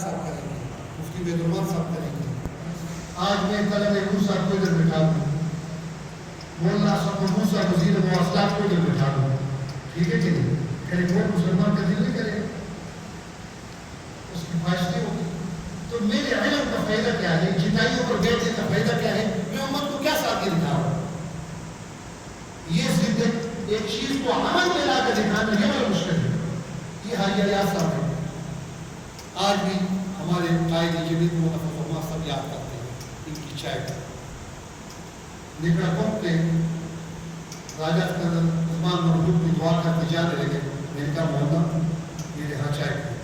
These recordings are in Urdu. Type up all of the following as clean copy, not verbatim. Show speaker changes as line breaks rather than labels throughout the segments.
صاحب کریں گے، مفتی بید الرحمان صاحب کریں گے. آج میں طلب علم صاحب کو ادھر بٹھا دوں، مولانا صاحب محمود صاحب وزیر مواصلات کو ادھر بٹھا دوں. ٹھیک ہے کہ نہیں؟ پھر وہ مسلمان کا دل نہیں کرے گا، اس کی خواہش نہیں ہوگی. تو میرے علم کا فائدہ کیا ہے؟ جتائیوں پر بیٹھنے کا فائدہ کیا ہے؟ میں امت کو کیا ساتھ دکھا رہا ہوں؟ یہ صرف ایک چیز کو عمل میں لا کر دکھانا یہ بڑا مشکل ہے. یہ حاجی ایاز صاحب ہے، آج بھی ہمارے قائد جمعیت مصطفیٰ سب یاد کرتے ہیں ان کی چائے کا. نکڑا پمپ کے راجہ عثمان مرحوم کی دعا کرتے جانے لگے. میں نے کہا مولانا میرے ہاں چائے پی.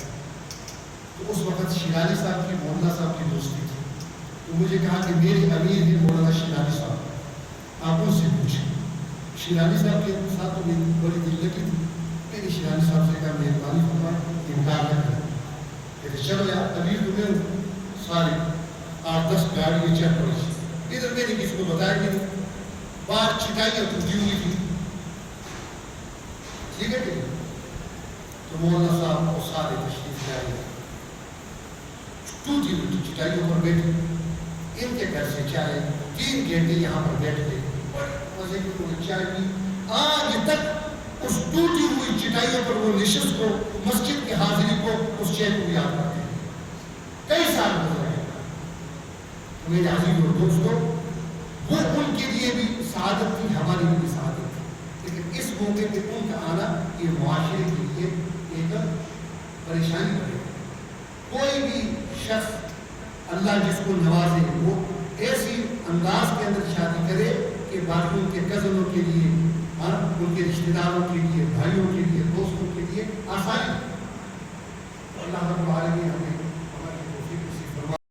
تو اس وقت شیرازی صاحب کی مولانا صاحب کی دوستی تھی. تو مجھے کہا کہ میری امیر بھی مولانا شیرازی صاحب، آپ ان سے پوچھیں. شیرازی صاحب کے ساتھ تو میری بڑی دل لگی تھی. میں نے شیرازی صاحب سے کہا مہربانی فرمائیں انکار نہ کریں. کہتے چلو یار امیر تمہیں ساری 8-10 گاڑی چل پڑی تھی. ادھر میں نے کسی کو بتایا کہ باہر چٹائیاں ٹوٹی ہوئی تھی. ٹھیک ہے کہ تو مولانا صاحب کو سارے تشریف لے آئے. ٹوٹی ہوئی چٹائیوں پر بیٹھے، ان کے گھر سے چائے 3 گھنٹے یہاں پر بیٹھ گئے. مزے کی کوئی چائے پی. آج تک اس ٹوٹی ہوئی چٹائیوں پر وہ نشست کو، مسجد کی حاضری کو، اس چائے کو یاد کرتے ہیں. کئی سال گزر گئے. میرے عزیز اور دوستوں، وہ ان کے لیے بھی سعادت تھی، ہمارے لیے بھی سعادت تھی. لیکن اس موقع پہ ان کا آنا یہ معاشرے کے لیے ایک پریشانی بنے. کوئی بھی شخص اللہ جس کو نوازے وہ ایسی انداز کے اندر شادی کرے کہ باقی ان کے کزنوں کے لیے، ان کے رشتہ داروں کے لیے، بھائیوں کے لیے، دوستوں کے لیے آسانی. اللہ رب العالمین ہمیں